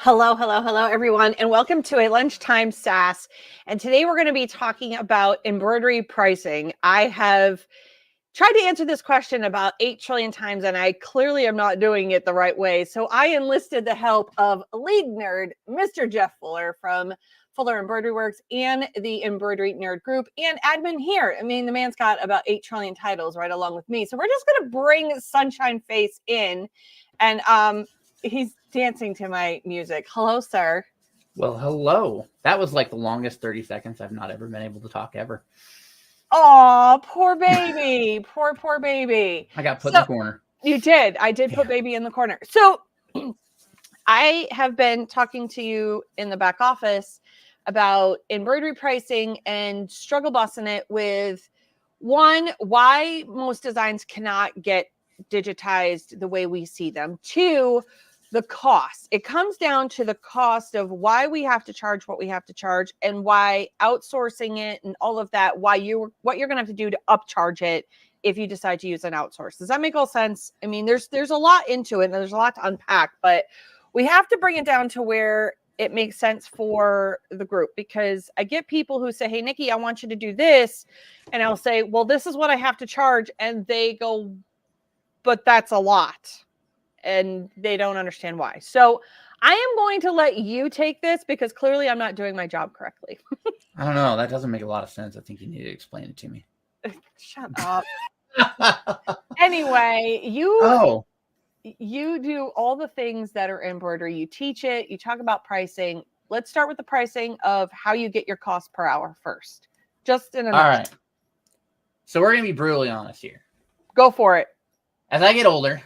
Hello, hello, hello, everyone, and welcome to a lunchtime sass. And today we're going to be talking about embroidery pricing. I have tried to answer this question about 8 trillion times, and I clearly am not doing it the right way. So I enlisted the help of lead nerd, Mr. Jeff Fuller from Fuller Embroidery Works and the Embroidery Nerd Group, and admin here. I mean, the man's got about 8 trillion titles right along with me. So we're just going to bring Sunshine Face in, and he's dancing to my music. Hello, sir. Well, hello. That was like the longest 30 seconds I've not ever been able to talk ever. Oh, poor baby. poor baby. I got put in the corner. You did. I did put baby in the corner. So I have been talking to you in the back office about embroidery pricing and struggle bossing it with one, why most designs cannot get digitized the way we see them. Two, the cost. It comes down to the cost of why we have to charge what we have to charge and why outsourcing it and all of that, what you're going to have to do to upcharge it if you decide to use an outsource. Does that make all sense? I mean, there's a lot into it and there's a lot to unpack, but we have to bring it down to where it makes sense for the group, because I get people who say, hey, Nikki, I want you to do this. And I'll say, well, this is what I have to charge. And they go, but that's a lot. And they don't understand why. So I am going to let you take this because clearly I'm not doing my job correctly. I don't know. That doesn't make a lot of sense. I think you need to explain it to me. Shut up. Anyway, you do all the things that are embroidery. You teach it. You talk about pricing. Let's start with the pricing of how you get your cost per hour first. Just in a nutshell. All right. So we're going to be brutally honest here. Go for it. As I get older,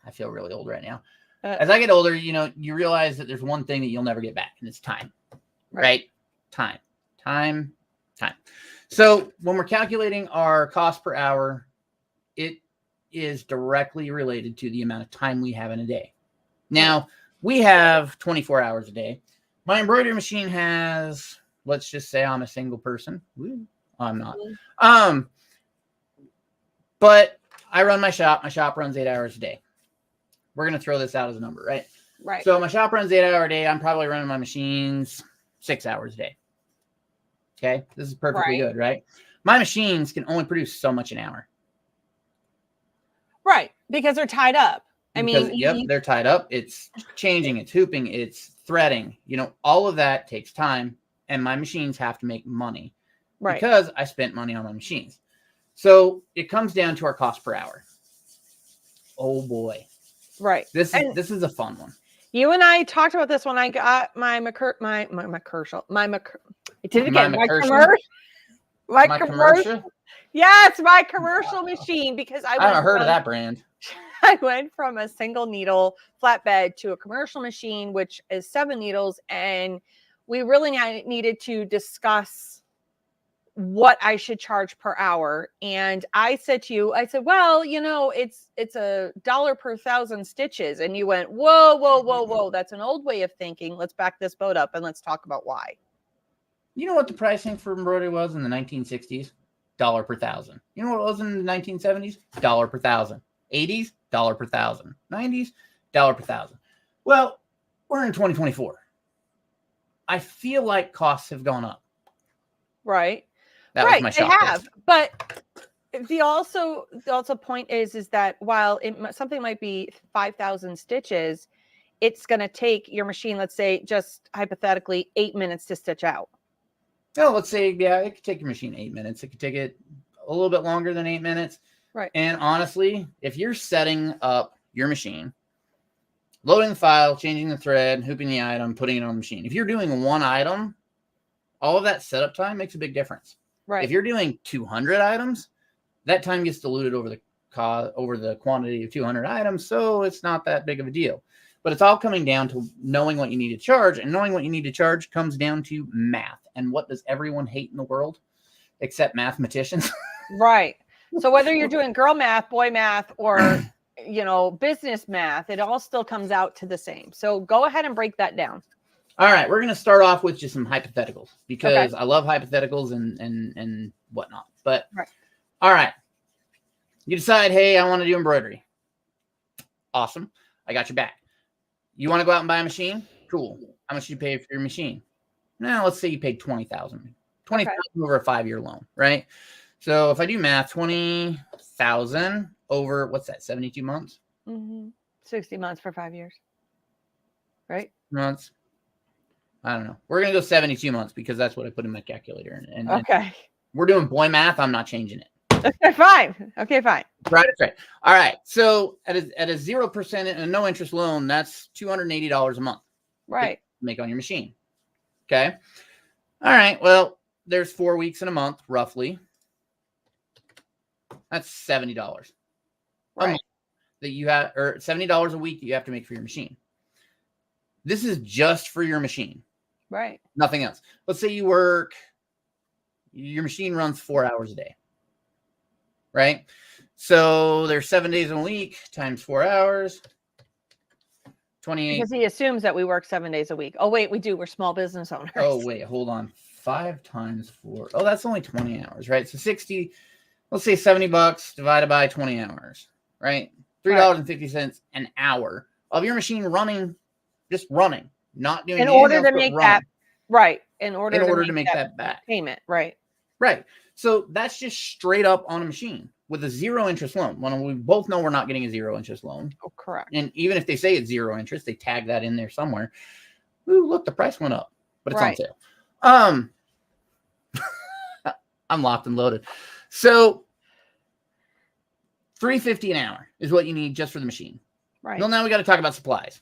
I feel really old right now. As I get older, you realize that there's one thing that you'll never get back, and it's time. Right? Time. So when we're calculating our cost per hour, it is directly related to the amount of time we have in a day. Now, we have 24 hours a day. My embroidery machine has, let's just say I'm a single person. I'm not. But I run my shop. My shop runs 8 hours a day. We're going to throw this out as a number, right? Right. So my shop runs 8 hours a day. I'm probably running my machines 6 hours a day. Okay. This is perfectly good, right? My machines can only produce so much an hour. Right. Because they're tied up. They're tied up. It's changing, it's hooping, it's threading. All of that takes time, and my machines have to make money. Right. Because I spent money on my machines. So it comes down to our cost per hour. Oh boy. Right. This is a fun one. You and I talked about this when I got my commercial. Yes, my commercial machine, because I haven't heard of that brand. I went from a single needle flatbed to a commercial machine, which is 7 needles. And we really needed to discuss what I should charge per hour. And I said to you, well, it's $1 per 1,000 stitches. And you went, whoa. That's an old way of thinking. Let's back this boat up and let's talk about why. You know what the pricing for embroidery was in the 1960s? $1 per 1,000. You know what it was in the 1970s? $1 per 1,000. 80s? $1 per 1,000. 90s? $1 per 1,000. Well, we're in 2024. I feel like costs have gone up. Right. That was my shop. They have, but the also point is that while something might be 5,000 stitches, it's going to take your machine, let's say, just hypothetically, 8 minutes to stitch out. Oh, let's say, it could take your machine 8 minutes. It could take it a little bit longer than 8 minutes. Right. And honestly, if you're setting up your machine, loading the file, changing the thread, hooping the item, putting it on the machine, if you're doing one item, all of that setup time makes a big difference. Right. If you're doing 200 items, that time gets diluted over the quantity of 200 items, so it's not that big of a deal. But it's all coming down to knowing what you need to charge, and knowing what you need to charge comes down to math. And what does everyone hate in the world except mathematicians? Right. So whether you're doing girl math, boy math, or business math, it all still comes out to the same. So go ahead and break that down. All right, we're going to start off with just some hypotheticals, because I love hypotheticals and whatnot. But all right, you decide, hey, I want to do embroidery. Awesome. I got your back. You want to go out and buy a machine? Cool. How much you pay for your machine? Now, let's say you paid $20,000. $20,000 over a 5-year loan, right? So if I do math, 20,000 over, what's that, 72 months? 60 months for 5 years. Right? Months. I don't know. We're going to go 72 months because that's what I put in my calculator. And we're doing boy math. I'm not changing it. Okay, fine. Okay, fine. Right. That's right. All right. So at a 0% and a no interest loan, that's $280 a month. Right. Make on your machine. Okay. All right. Well, there's 4 weeks in a month, roughly. That's $70 a month that you have, or $70 a week that you have to make for your machine. This is just for your machine. Right. Nothing else. Let's say your machine runs 4 hours a day. Right? So there's 7 days in a week times 4 hours. 28. Because he assumes that we work 7 days a week. Oh, wait, we do. We're small business owners. Oh, wait, hold on. 5 times 4. Oh, that's only 20 hours, right? So 60, let's say $70 divided by 20 hours, right? $3.50 an hour of your machine running, just running, not doing anything in order else, to make that, right. In order to make that back payment, right. Right. So that's just straight up on a machine with a 0 interest loan. When we both know we're not getting a 0 interest loan. Oh, correct. And even if they say it's 0 interest, they tag that in there somewhere. Ooh, look, the price went up, but it's on sale. I'm locked and loaded. So $3.50 an hour is what you need just for the machine. Right. Well, now we got to talk about supplies.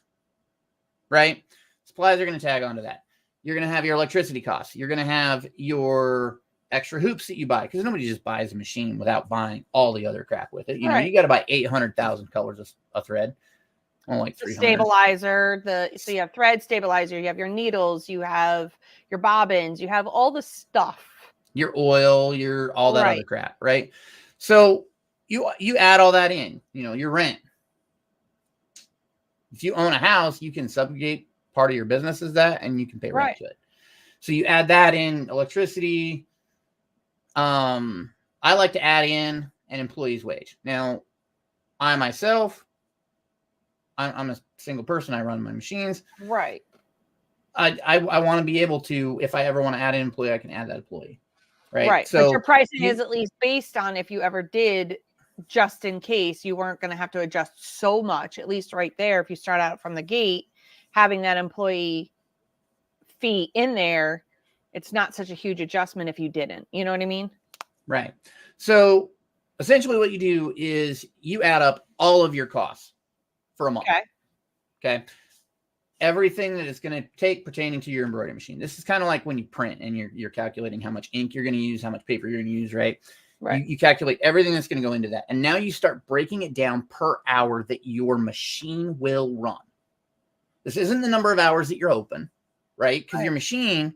Right? Supplies are going to tag onto that. You're going to have your electricity costs. You're going to have your extra hoops that you buy, because nobody just buys a machine without buying all the other crap with it. You know, you got to buy 800,000 colors of thread. Only like 300. Stabilizer, so you have thread stabilizer, you have your needles, you have your bobbins, you have all the stuff. Your oil, your all that other crap, right? So you add all that in, you know, your rent. If you own a house, you can subjugate part of your business as that, and you can pay rent to it. So you add that in, electricity. I like to add in an employee's wage. Now, I myself, I'm a single person. I run my machines. Right. I want to be able to, if I ever want to add an employee, I can add that employee. Right. So but your pricing is at least based on if you ever did, just in case you weren't going to have to adjust so much, at least right there. If you start out from the gate, having that employee fee in there, it's not such a huge adjustment if you didn't. You know what I mean? Right. So essentially what you do is you add up all of your costs for a month. Okay. Everything that it's going to take pertaining to your embroidery machine. This is kind of like when you print and you're calculating how much ink you're going to use, how much paper you're going to use, right? Right. You calculate everything that's going to go into that. And now you start breaking it down per hour that your machine will run. This isn't the number of hours that you're open, right? Because your machine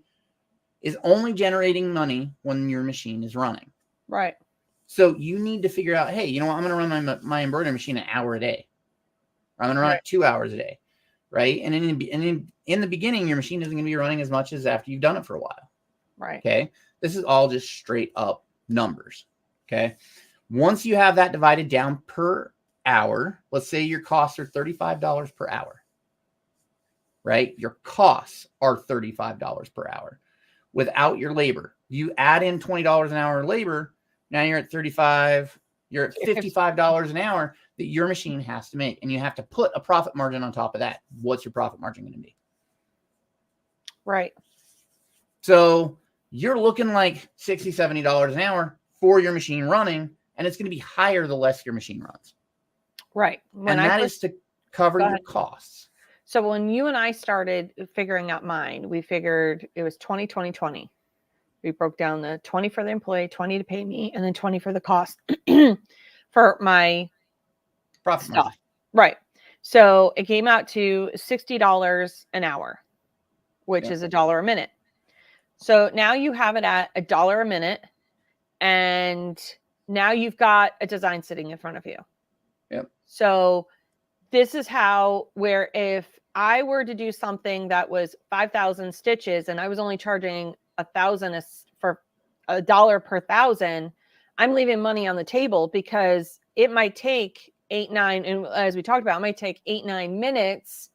is only generating money when your machine is running. Right. So you need to figure out, hey, you know what? I'm going to run my embroidery machine an hour a day. Or I'm going to run it 2 hours a day. Right. And in the beginning, your machine isn't going to be running as much as after you've done it for a while. Right. Okay. This is all just straight up numbers. Okay. Once you have that divided down per hour, let's say your costs are $35 per hour. Right. Your costs are $35 per hour without your labor. You add in $20 an hour of labor. Now you're at 35. You're at $55 an hour that your machine has to make. And you have to put a profit margin on top of that. What's your profit margin going to be? Right. So you're looking like $60, $70 an hour for your machine running. And it's going to be higher the less your machine runs. Right. And that is to cover your costs. So when you and I started figuring out mine, we figured it was 20, 20, 20. We broke down the 20 for the employee, 20 to pay me, and then 20 for the cost for my profit stuff. Margin. Right. So it came out to $60 an hour, which is $1 a minute. So now you have it at $1 a minute, and now you've got a design sitting in front of you. Yep. So this is where if I were to do something that was 5,000 stitches and I was only charging $1,000 for $1 per 1,000, I'm leaving money on the table because it might take 8, 9, and as we talked about, it might take 8, 9 minutes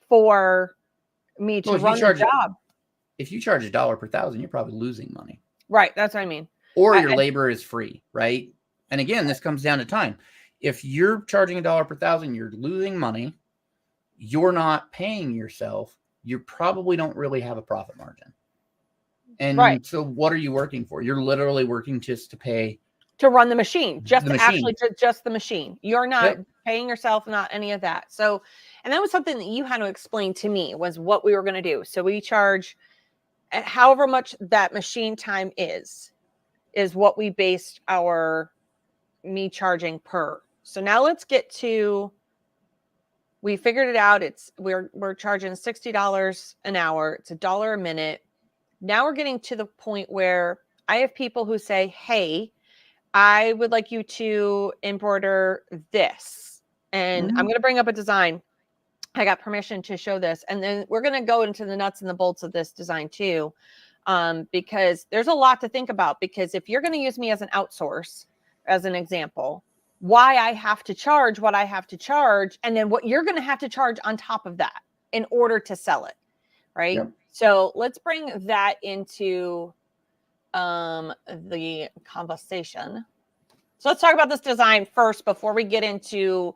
for me to run the job. If you charge $1 per 1,000, you're probably losing money. Right. That's what I mean. Or your labor is free, right? And again, this comes down to time. If you're charging $1 per 1,000, you're losing money. You're not paying yourself. You probably don't really have a profit margin. And so what are you working for? You're literally working just to pay. To run the machine. Just the machine. You're not paying yourself, not any of that. So, and that was something that you had to explain to me was what we were going to do. So we charge however much that machine time is what we based me charging per. So now let's get to, we figured it out. We're charging $60 an hour. It's $1 a minute. Now we're getting to the point where I have people who say, hey, I would like you to embroider this. And I'm going to bring up a design. I got permission to show this. And then we're going to go into the nuts and the bolts of this design too. Because there's a lot to think about. Because if you're going to use me as an outsource, as an example, why I have to charge what I have to charge, and then what you're going to have to charge on top of that in order to sell it. Right. Yep. So let's bring that into the conversation. So let's talk about this design first before we get into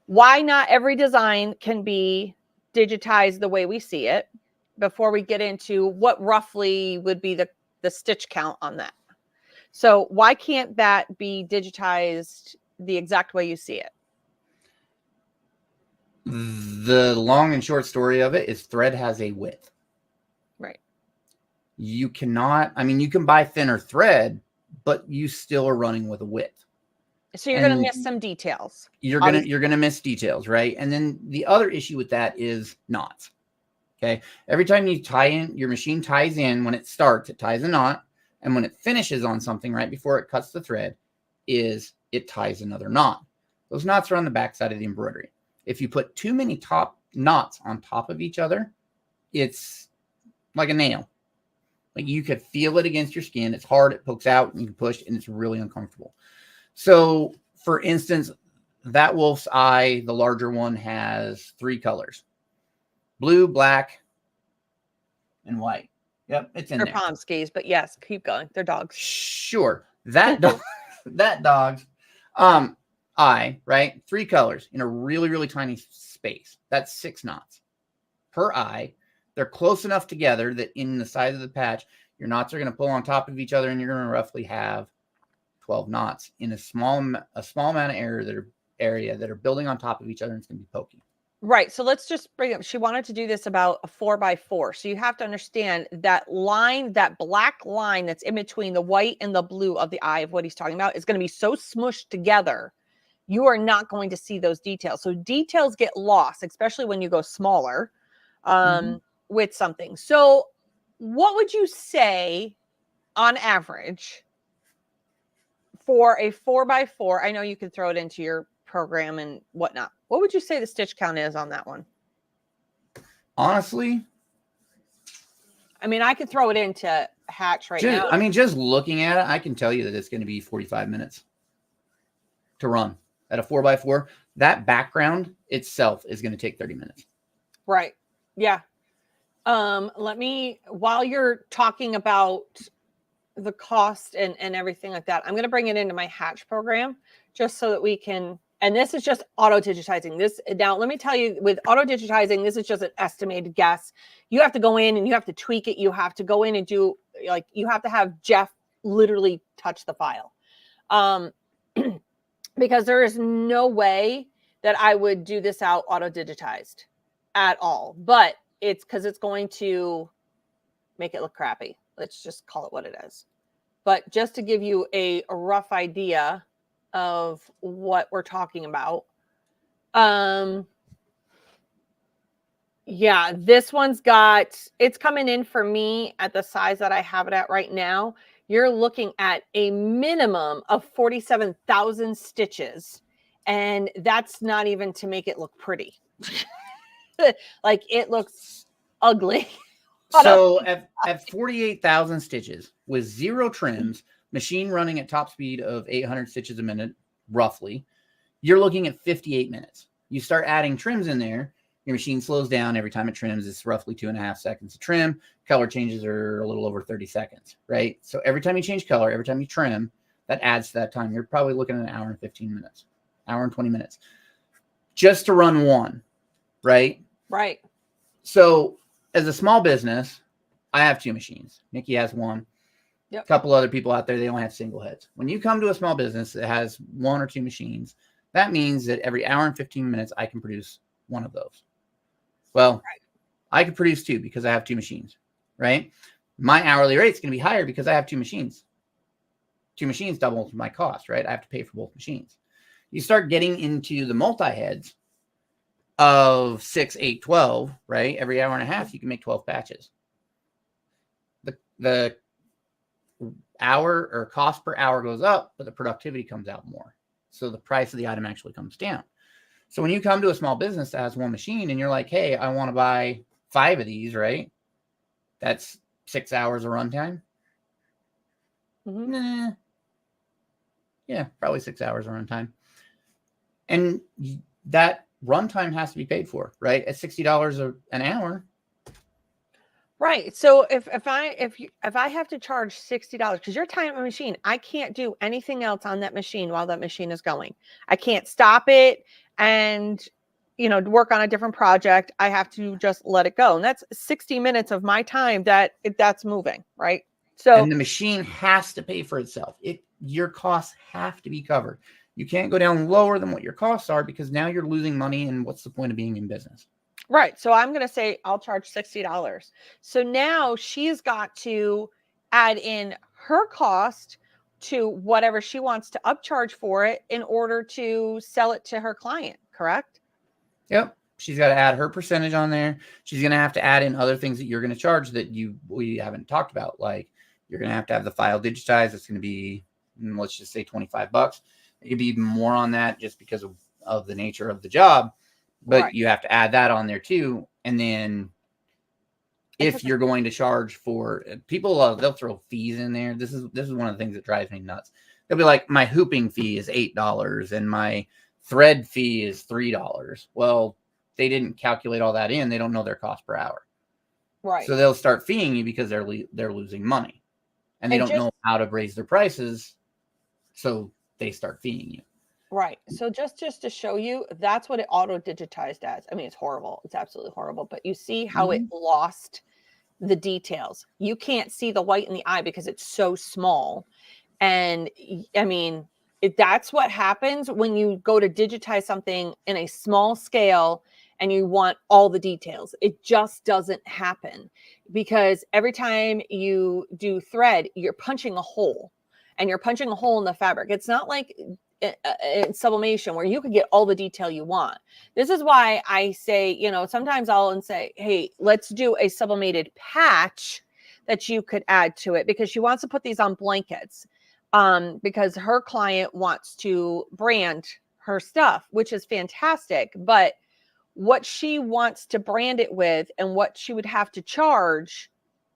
why not every design can be digitized the way we see it, before we get into what roughly would be the stitch count on that. So why can't that be digitized the exact way you see it? The long and short story of it is thread has a width. Right. You cannot, I mean, you can buy thinner thread, but you still are running with a width. So you're going to miss some details. You're going to miss details, right? And then the other issue with that is knots. Okay. Every time you tie in, your machine ties in, when it starts, it ties a knot. And when it finishes on something right before it cuts the thread, it ties another knot. Those knots are on the back side of the embroidery. If you put too many top knots on top of each other, it's like a nail. Like you could feel it against your skin. It's hard. It pokes out and you can push and it's really uncomfortable. So for instance, that wolf's eye, the larger one, has 3 colors: blue, black, and white. Yep, it's in there. They're Pomskis, but yes, keep going. They're dogs. Sure. That dog's eye, right? 3 colors in a really, really tiny space. That's 6 knots per eye. They're close enough together that in the size of the patch, your knots are going to pull on top of each other, and you're going to roughly have 12 knots in a small amount of area that are building on top of each other, and it's going to be pokey. Right. So let's just bring up, she wanted to do this about a 4x4. So you have to understand that line, that black line that's in between the white and the blue of the eye of what he's talking about is going to be so smushed together, you are not going to see those details. So details get lost, especially when you go smaller with something. So what would you say on average for a 4x4? I know you can throw it into your program and whatnot. What would you say the stitch count is on that one? Honestly, I mean, I could throw it into Hatch now. I mean, just looking at it, I can tell you that it's going to be 45 minutes to run at a 4x4. That background itself is going to take 30 minutes. Right. Yeah. Let me, while you're talking about the cost and everything like that, I'm going to bring it into my Hatch program just so that we can, and this is just auto digitizing this. Now, let me tell you, with auto digitizing, this is just an estimated guess. You have to go in and you have to tweak it. You have to go in and do, like, you have to have Jeff literally touch the file. Because there is no way that I would do this out auto digitized at all. But it's because it's going to make it look crappy. Let's just call it what it is. But just to give you a rough idea of what we're talking about. Yeah, this one's it's coming in for me at the size that I have it at right now. You're looking at a minimum of 47,000 stitches. And that's not even to make it look pretty. Like, it looks ugly. So at 48,000 stitches with 0 trims, machine running at top speed of 800 stitches a minute, roughly, you're looking at 58 minutes. You start adding trims in there, Your machine slows down every time it trims. It's roughly 2.5 seconds to trim. Color changes are a little over 30 seconds, right? So every time you change color, every time you trim, that adds to that time. You're probably looking at an hour and 15 minutes, hour and 20 minutes just to run one, right? Right. So as a small business, I have 2 machines. Nikki has one. Yep. A couple other people out there, they only have single heads. When you come to a small business that has 1 or 2 machines, that means that every hour and 15 minutes, I can produce one of those. Well, right. I could produce 2 because I have 2 machines, right? My hourly rate is going to be higher because I have 2 machines. 2 machines doubles my cost, right? I have to pay for both machines. You start getting into the multi-heads of 6, 8, 12, right? Every hour and a half, you can make 12 batches. The hour or cost per hour goes up, but the productivity comes out more. So the price of the item actually comes down. So when you come to a small business that has 1 machine and you're like, hey, I want to buy 5 of these, right? That's 6 hours of runtime. Nah. Yeah, probably 6 hours of runtime. And that runtime has to be paid for, right? At $60 an hour. Right. So if I have to charge $60, because you're tying up a machine, I can't do anything else on that machine while that machine is going. I can't stop it and work on a different project. I have to just let it go. And that's 60 minutes of my time that's moving, right? So and the machine has to pay for itself. Your costs have to be covered. You can't go down lower than what your costs are because now you're losing money, and what's the point of being in business? Right. So I'm going to say I'll charge $60. So now she's got to add in her cost to whatever she wants to upcharge for it in order to sell it to her client, correct? Yep. She's got to add her percentage on there. She's going to have to add in other things that you're going to charge that we haven't talked about. Like you're going to have the file digitized. It's going to be, let's just say $25. It could be even more on that just because of the nature of the job. But right. You have to add that on there too. And then if you're going to charge for people, they'll throw fees in there. This is one of the things that drives me nuts. They'll be like, my hooping fee is $8 and my thread fee is $3. Well, they didn't calculate all that in. They don't know their cost per hour. Right. So they'll start feeing you because they're losing money and they don't know how to raise their prices. So they start feeing you. Right. So just to show you, that's what it auto digitized as. I mean, it's horrible. It's absolutely horrible. But you see how it lost the details. You can't see the white in the eye because it's so small. And I mean, that's what happens when you go to digitize something in a small scale and you want all the details. It just doesn't happen because every time you do thread, you're punching a hole and you're punching a hole in the fabric. It's not like in sublimation where you could get all the detail you want. This is why I say, sometimes I'll say, hey, let's do a sublimated patch that you could add to it because she wants to put these on blankets because her client wants to brand her stuff, which is fantastic. But what she wants to brand it with and what she would have to charge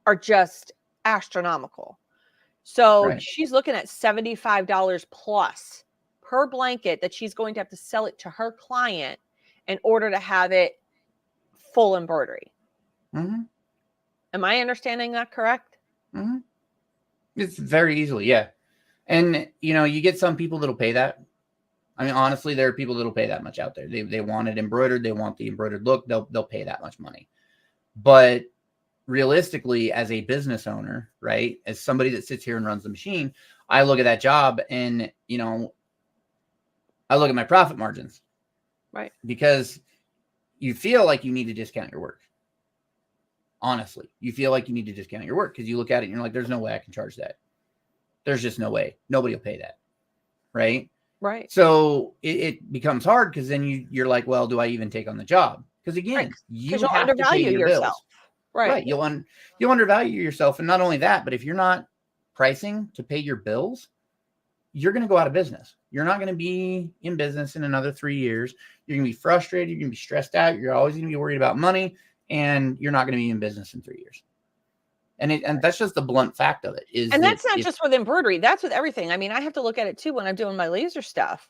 are just astronomical. So she's looking at $75 plus per blanket that she's going to have to sell it to her client in order to have it full embroidery. Mm-hmm. Am I understanding that correct? Mm-hmm. It's very easily, yeah. And, you get some people that'll pay that. I mean, honestly, there are people that'll pay that much out there. They want it embroidered. They want the embroidered look. They'll pay that much money. But realistically, as a business owner, right, as somebody that sits here and runs the machine, I look at that job and, I look at my profit margins. Right. Because you feel like you need to discount your work. Honestly, you feel like you need to discount your work because you look at it and you're like, there's no way I can charge that. There's just no way. Nobody will pay that. Right. Right. So it becomes hard because then you're like, well, do I even take on the job? Because again, you have to pay your bills. Right. You'll undervalue yourself. And not only that, but if you're not pricing to pay your bills, you're going to go out of business. You're not going to be in business in another 3 years. You're going to be frustrated. You're going to be stressed out. You're always going to be worried about money, and you're not going to be in business in 3 years. And that's just the blunt fact of it. And that's not just with embroidery. That's with everything. I mean, I have to look at it too when I'm doing my laser stuff.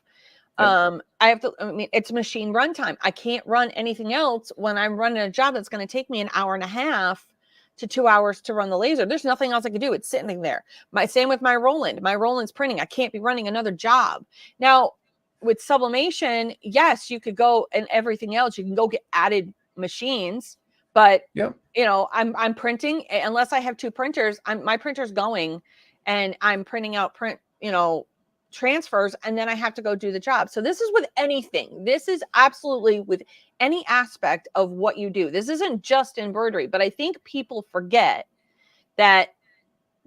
I have to, I mean, it's machine runtime. I can't run anything else when I'm running a job that's going to take me an hour and a half to 2 hours to run the laser. There's nothing else I can do. It's sitting there. Same with my Roland. My Roland's printing. I can't be running another job. Now, with sublimation, yes, you could go, and everything else, you can go get added machines, but I'm printing unless I have two printers. My printer's going, and I'm printing out transfers, and then I have to go do the job. So this is with anything. This is absolutely with any aspect of what you do. This isn't just embroidery, but I think people forget that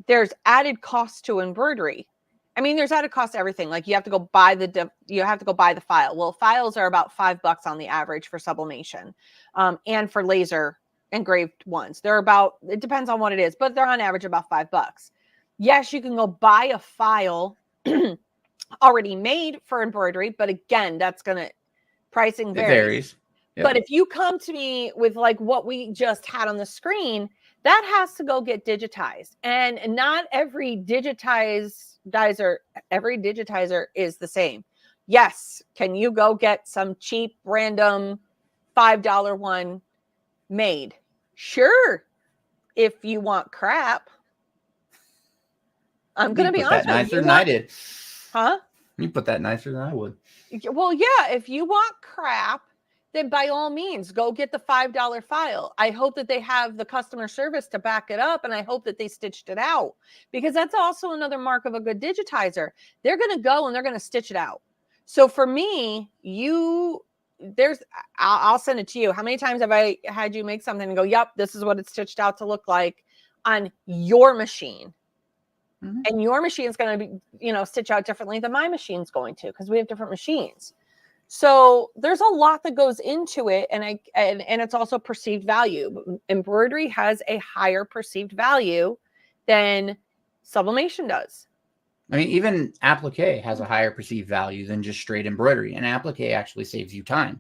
there's added cost to embroidery. I mean, there's added cost to everything. Like you have to go buy the file. Well, files are about $5 on the average for sublimation, and for laser engraved ones. They're about, it depends on what it is, but they're on average about $5. Yes, you can go buy a file already made for embroidery, but again, that's gonna, pricing varies. Yep. But if you come to me with like what we just had on the screen, that has to go get digitized, and not every digitizer is the same. Yes, can you go get some cheap random $5 one made? Sure, if you want crap. I'm gonna be honest. Nicer than I did. Huh? You put that nicer than I would. Well, yeah, if you want crap, then by all means, go get the $5 file. I hope that they have the customer service to back it up, and I hope that they stitched it out, because that's also another mark of a good digitizer. They're going to go and they're going to stitch it out. So for me, I'll send it to you. How many times have I had you make something and go, yep, this is what it's stitched out to look like on your machine? Mm-hmm. And your machine is going to be, stitch out differently than my machine's going to, because we have different machines. So there's a lot that goes into it, and it's also perceived value. Embroidery has a higher perceived value than sublimation does. I mean, even applique has a higher perceived value than just straight embroidery, and applique actually saves you time,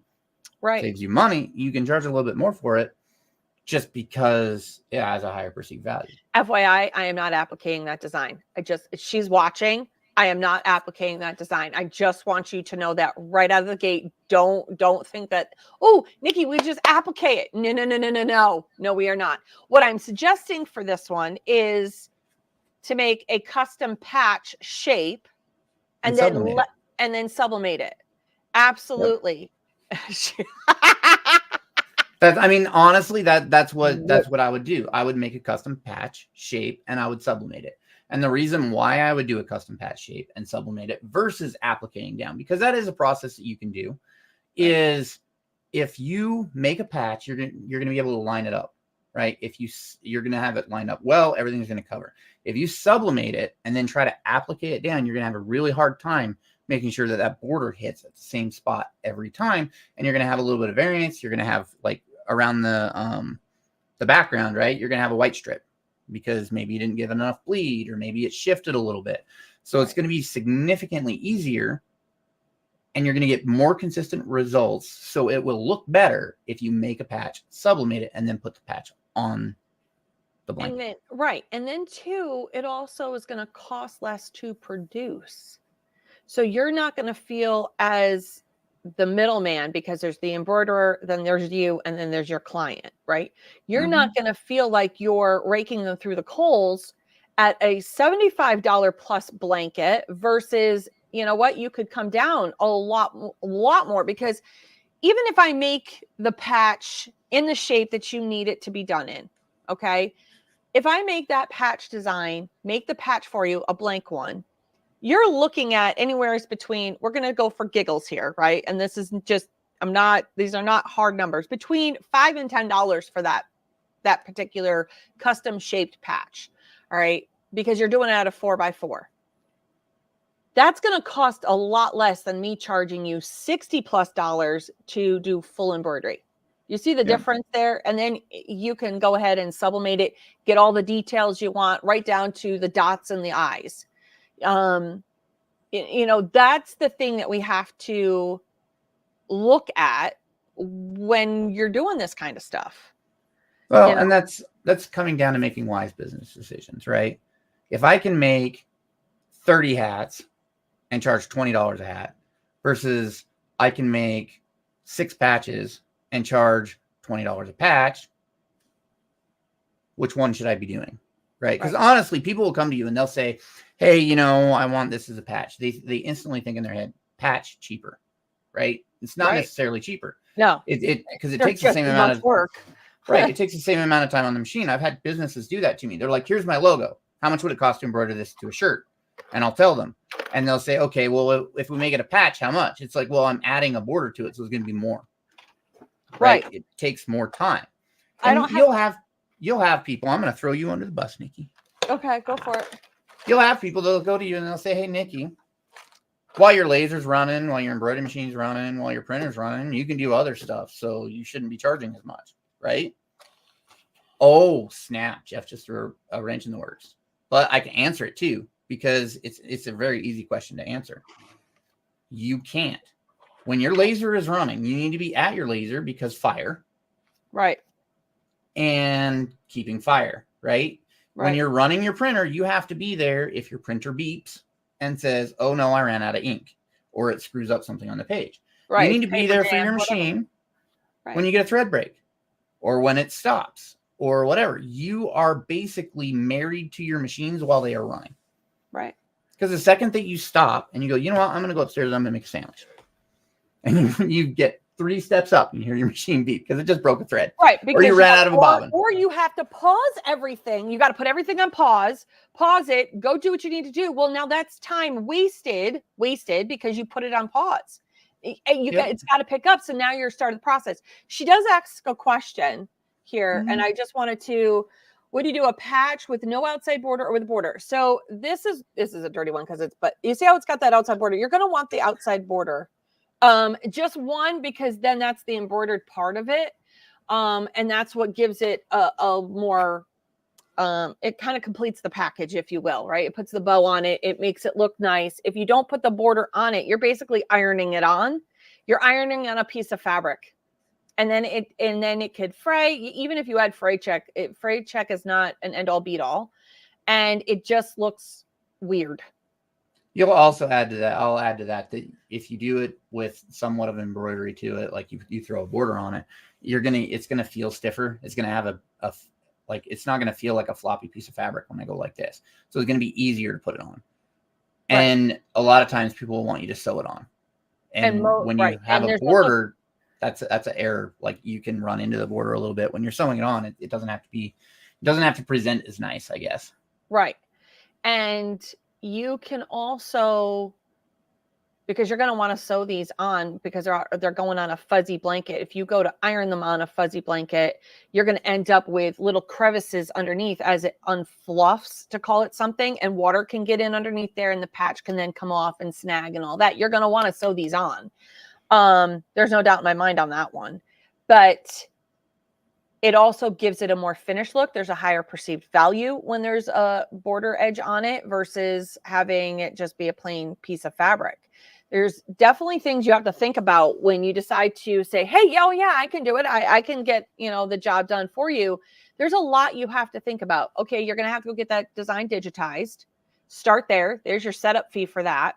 right? Saves you money. You can charge a little bit more for it, just because it has a higher perceived value. FYI, I am not appliquing that design. She's watching. I am not appliquing that design. I just want you to know that right out of the gate. Don't think that, oh, Nikki, we just applique it. No, we are not. What I'm suggesting for this one is to make a custom patch shape and then sublimate it. Absolutely. Yep. Honestly, that's what I would do. I would make a custom patch shape and I would sublimate it. And the reason why I would do a custom patch shape and sublimate it versus appliquing down, because that is a process that you can do, is if you make a patch, you're going to be able to line it up, right? If you're going to have it lined up well, everything's going to cover. If you sublimate it and then try to applique it down, you're going to have a really hard time making sure that border hits at the same spot every time. And you're going to have a little bit of variance. You're going to have, like, around the background, right? You're going to have a white strip because maybe you didn't give enough bleed, or maybe it shifted a little bit. So it's going to be significantly easier, and you're going to get more consistent results. So it will look better if you make a patch, sublimate it, and then put the patch on the blanket. And then too, it also is going to cost less to produce. So you're not going to feel as the middleman, because there's the embroiderer, then there's you, and then there's your client, right? You're not going to feel like you're raking them through the coals at a $75 plus blanket versus, you know what, you could come down a lot more, because even if I make the patch in the shape that you need it to be done in, okay? If I make that patch design, make the patch for you, a blank one, you're looking at anywhere between, we're going to go for giggles here, right? And this is just, these are not hard numbers, between $5 and $10 for that particular custom shaped patch. All right. Because you're doing it out of 4x4. That's going to cost a lot less than me charging you $60+ to do full embroidery. You see the difference there? And then you can go ahead and sublimate it, get all the details you want, right down to the dots and the eyes. That's the thing that we have to look at when you're doing this kind of stuff. Well, and that's coming down to making wise business decisions, right? If I can make 30 hats and charge $20 a hat, versus I can make 6 patches and charge $20 a patch. Which one should I be doing? Right? Because honestly, people will come to you and they'll say, hey, you know, I want this as a patch. They instantly think in their head, patch cheaper, right? It's not necessarily cheaper. No, because it takes the same amount of work. Right. It takes the same amount of time on the machine. I've had businesses do that to me. They're like, here's my logo. How much would it cost to embroider this to a shirt? And I'll tell them. And they'll say, okay, well, if we make it a patch, how much? It's like, well, I'm adding a border to it, so it's going to be more. Right. It takes more time. And you'll have people. I'm going to throw you under the bus, Nikki. Okay, go for it. You'll have people that'll go to you and they'll say, hey, Nikki, while your laser's running, while your embroidery machine's running, while your printer's running, you can do other stuff. So you shouldn't be charging as much, right? Oh, snap. Jeff just threw a wrench in the works. But I can answer it too, because it's a very easy question to answer. You can't. When your laser is running, you need to be at your laser because fire. Right. And keeping fire, right? When you're running your printer, you have to be there if your printer beeps and says, oh no, I ran out of ink, or it screws up something on the page. Right. You need to be there for your machine when you get a thread break or when it stops or whatever. You are basically married to your machines while they are running. Right. Because the second that you stop and you go, you know what, I'm going to go upstairs, I'm going to make a sandwich. And you get 3 steps up and you hear your machine beep because it just broke a thread. Right. Or you ran out of a bobbin. Or you have to pause everything. You got to put everything on pause it, go do what you need to do. Well, now that's time wasted because you put it on pause. It's got to pick up. So now you're starting the process. She does ask a question here. And I just wanted to, would you do a patch with no outside border or with a border? So this is a dirty one but you see how it's got that outside border? You're going to want the outside border. Just one, because then that's the embroidered part of it. And that's what gives it a more, it kind of completes the package, if you will, right? It puts the bow on it. It makes it look nice. If you don't put the border on it, you're basically ironing it on. You're ironing on a piece of fabric. And then it could fray. Even if you had fray check, fray check is not an end all beat all. And it just looks weird. You'll also add to that. I'll add to that if you do it with somewhat of embroidery to it, like you throw a border on it, it's gonna feel stiffer. It's gonna have it's not gonna feel like a floppy piece of fabric when I go like this. So it's gonna be easier to put it on. Right. And a lot of times people will want you to sew it on. And when you have a border, that's an error. Like you can run into the border a little bit when you're sewing it on. It doesn't have to present as nice, I guess. Right. And you can also, because you're going to want to sew these on because they're going on a fuzzy blanket. If you go to iron them on a fuzzy blanket, you're going to end up with little crevices underneath as it unfluffs, to call it something, and water can get in underneath there and the patch can then come off and snag and all that. You're going to want to sew these on. There's no doubt in my mind on that one, but it also gives it a more finished look. There's a higher perceived value when there's a border edge on it versus having it just be a plain piece of fabric. There's definitely things you have to think about when you decide to say, hey, yeah, I can do it. I can get, the job done for you. There's a lot you have to think about. Okay, you're going to have to go get that design digitized. Start there. There's your setup fee for that.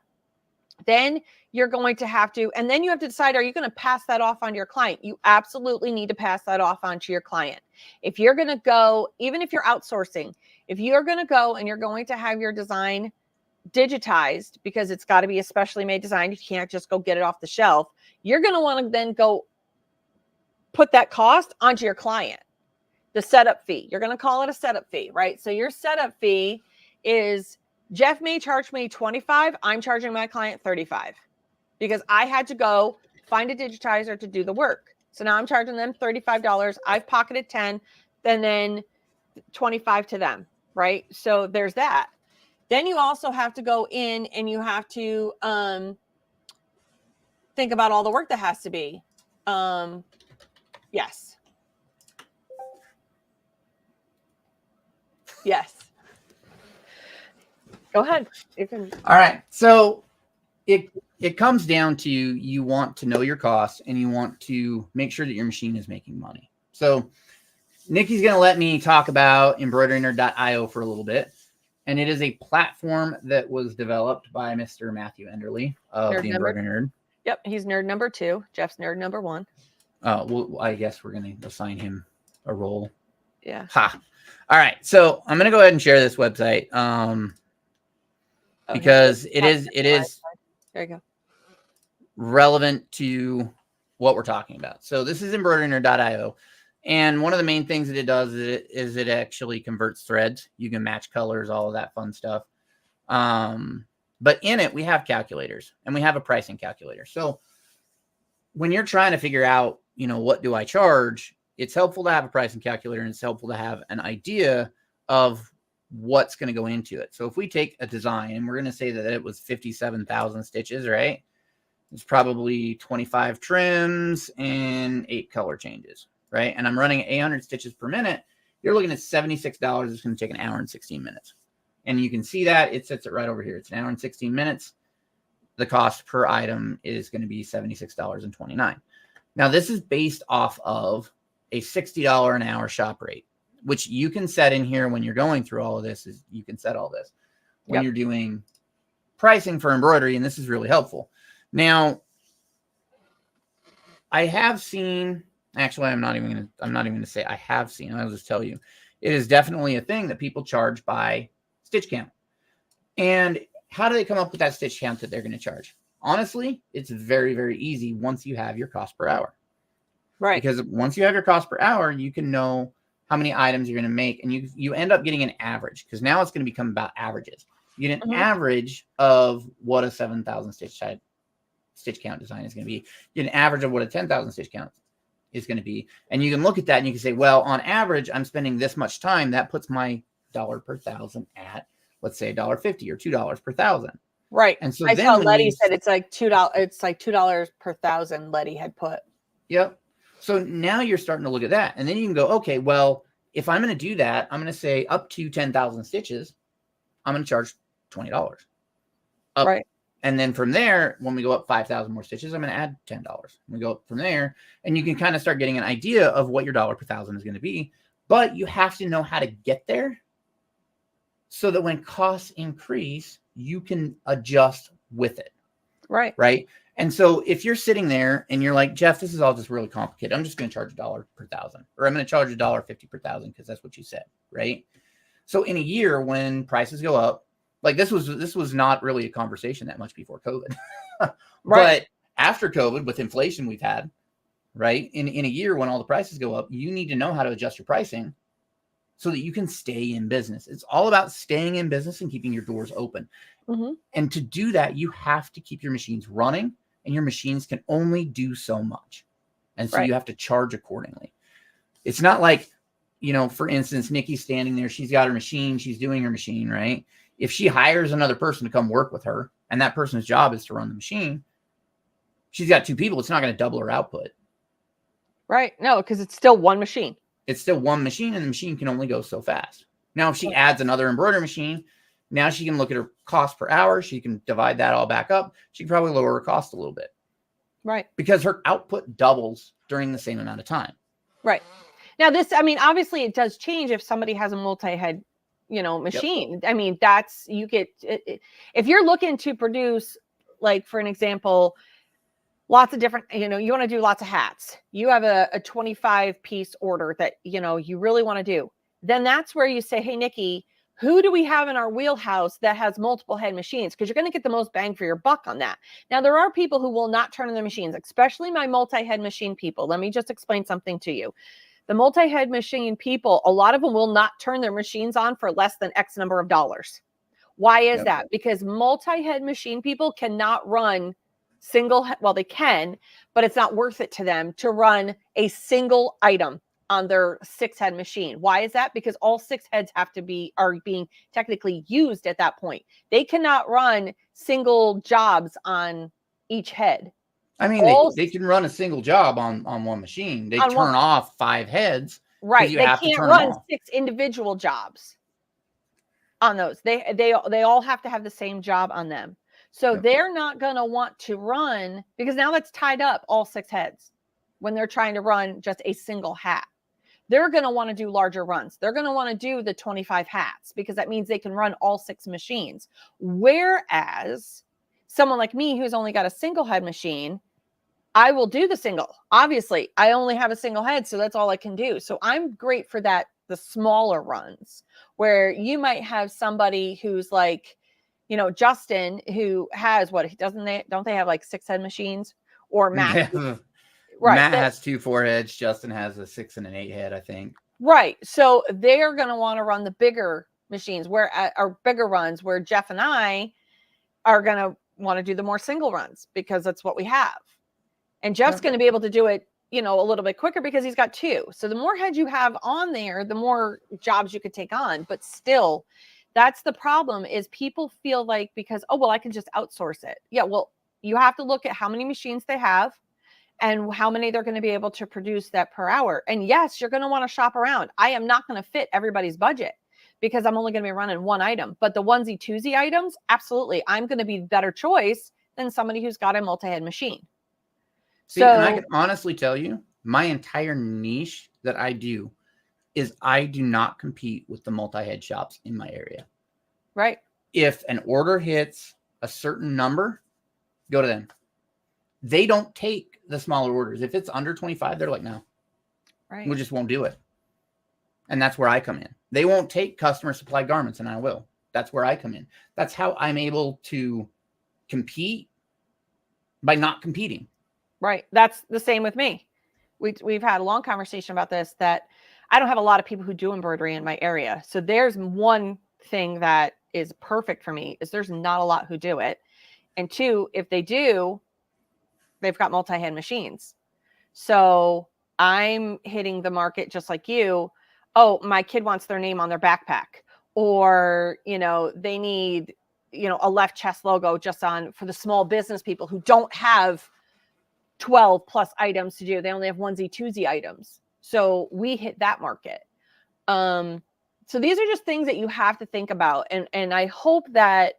Then you're going to have to, and then you have to decide, are you going to pass that off on your client? You absolutely need to pass that off onto your client. If you're going to go, even if you're outsourcing, if you're going to go and you're going to have your design digitized, because it's got to be a specially made design, you can't just go get it off the shelf. You're going to want to then go put that cost onto your client. The setup fee, you're going to call it a setup fee, right? So your setup fee is, Jeff may charge me $25. I'm charging my client $35 because I had to go find a digitizer to do the work. So now I'm charging them $35. I've pocketed $10, and then $25 to them, right? So there's that. Then you also have to go in and you have to think about all the work that has to be. Yes. Yes. Go ahead. You can. All right. So it comes down to, you want to know your costs and you want to make sure that your machine is making money. So Nikki's going to let me talk about embroiderynerd.io for a little bit. And it is a platform that was developed by Mr. Matthew Enderle of the Embroidery Nerd. Yep, he's nerd number 2. Jeff's nerd number 1. Well, I guess we're going to assign him a role. Yeah. Ha. All right. So I'm going to go ahead and share this website because it is there you go, relevant to what we're talking about. So this is embroideryner.io. And one of the main things that it does is it actually converts threads. You can match colors, all of that fun stuff. But in it, we have calculators and we have a pricing calculator. So when you're trying to figure out, what do I charge? It's helpful to have a pricing calculator, and it's helpful to have an idea of what's going to go into it. So if we take a design and we're going to say that it was 57,000 stitches, right? It's probably 25 trims and 8 color changes, right? And I'm running 800 stitches per minute. You're looking at $76. It's going to take an hour and 16 minutes. And you can see that it sets it right over here. It's an hour and 16 minutes. The cost per item is going to be $76.29. Now, this is based off of a $60 an hour shop rate, which you can set in here when you're going through all of this. Is you can set all this when you're doing pricing for embroidery, and this is really helpful. Now, I have seen, actually, I'm not even going to say I have seen. I'll just tell you, it is definitely a thing that people charge by stitch count. And how do they come up with that stitch count that they're going to charge? Honestly, it's very, very easy once you have your cost per hour. right? Because once you have your cost per hour, you can know how many items you're going to make, and you end up getting an average, because now it's going to become about averages. You get an average of what a 7,000 stitch count design is going to be. You get an average of what a 10,000 stitch count is going to be, and you can look at that and you can say, well, on average, I'm spending this much time. That puts my dollar per thousand at, let's say, $1.50 or $2 per thousand. Right. And so I then saw Letty said it's like $2. It's like $2 per thousand. Letty had put. Yep. So now you're starting to look at that, and then you can go, okay, well, if I'm going to do that, I'm going to say up to 10,000 stitches, I'm going to charge $20. Right. And then from there, when we go up 5,000 more stitches, I'm going to add $10. We go up from there, and you can kind of start getting an idea of what your dollar per thousand is going to be. But you have to know how to get there so that when costs increase, you can adjust with it. Right. Right. And so if you're sitting there and you're like, Jeff, this is all just really complicated, I'm just going to charge $1 per thousand, or I'm going to charge $1.50 per thousand because that's what you said. Right. So in a year when prices go up, like this was not really a conversation that much before COVID. But after COVID, with inflation we've had, right, in a year when all the prices go up, you need to know how to adjust your pricing so that you can stay in business. It's all about staying in business and keeping your doors open. And to do that, you have to keep your machines running, and your machines can only do so much. And so you have to charge accordingly. It's not like, for instance, Nikki's standing there, she's got her machine, she's doing her machine, right? If she hires another person to come work with her, and that person's job is to run the machine, she's got 2 people, it's not going to double her output. Right. No, because it's still one machine. It's still one machine, and the machine can only go so fast. Now, if she adds another embroidery machine, now she can look at her cost per hour. She can divide that all back up. She can probably lower her cost a little bit. Right. Because her output doubles during the same amount of time. Right. Now this, obviously it does change if somebody has a multi-head, machine. Yep. You get, if you're looking to produce, like, for an example, lots of different, you want to do lots of hats. You have a 25 piece order that, you really want to do. Then that's where you say, hey, Nikki, who do we have in our wheelhouse that has multiple head machines? Because you're going to get the most bang for your buck on that. Now, there are people who will not turn on their machines, especially my multi-head machine people. Let me just explain something to you. The multi-head machine people, a lot of them will not turn their machines on for less than X number of dollars. Why is that? Because multi-head machine people cannot run single, well, they can, but it's not worth it to them to run a single item on their 6-head machine. Why is that? Because all 6 heads are being technically used at that point. They cannot run single jobs on each head. They can run a single job on one machine. They turn off 5 heads. Right. They can't run 6 individual jobs on those. They all have to have the same job on them. So they're not going to want to run, because now that's tied up all 6 heads when they're trying to run just a single hat. They're going to want to do larger runs. They're going to want to do the 25 hats, because that means they can run all 6 machines. Whereas someone like me who's only got a single head machine, I will do the single. Obviously, I only have a single head, so that's all I can do. So I'm great for that, the smaller runs where you might have somebody who's like, you know, Justin, who has what, don't they have like 6 head machines, or Matt? Yeah. Right. Matt has 2 4-heads. Justin has a 6 and an 8 head, I think. Right. So they're going to want to run the bigger machines or bigger runs, where Jeff and I are going to want to do the more single runs because that's what we have. And Jeff's going to be able to do it, you know, a little bit quicker because he's got 2. So the more heads you have on there, the more jobs you could take on. But still, that's the problem, is people feel like, because, oh, well, I can just outsource it. Yeah, well, you have to look at how many machines they have and how many they're going to be able to produce that per hour. And yes, you're going to want to shop around. I am not going to fit everybody's budget because I'm only going to be running one item. But the onesie twosie items, absolutely, I'm going to be a better choice than somebody who's got a multi-head machine. See, and I can honestly tell you, my entire niche that I do is I do not compete with the multi-head shops in my area. Right. If an order hits a certain number, go to them. They don't take the smaller orders. If it's under 25, they're like, no, right, we just won't do it. And that's where I come in. They won't take customer supplied garments, and I will. That's where I come in. That's how I'm able to compete, by not competing. Right. That's the same with me. We've had a long conversation about this, that I don't have a lot of people who do embroidery in my area. So there's one thing that is perfect for me, is there's not a lot who do it. And 2, if they do, they've got multi-hand machines. So I'm hitting the market just like you. Oh, my kid wants their name on their backpack, or, you know, they need, you know, a left chest logo just on for the small business people who don't have 12 plus items to do. They only have onesie twosie items. So we hit that market. So these are just things that you have to think about. And I hope that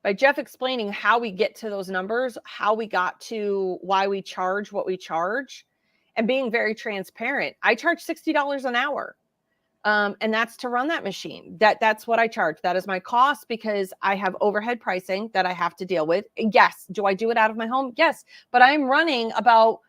by Jeff explaining how we get to those numbers, how we got to why we charge what we charge, and being very transparent. I charge $60 an hour. And that's to run that machine. That's what I charge. That is my cost, because I have overhead pricing that I have to deal with. And yes, do I do it out of my home? Yes, but I'm running about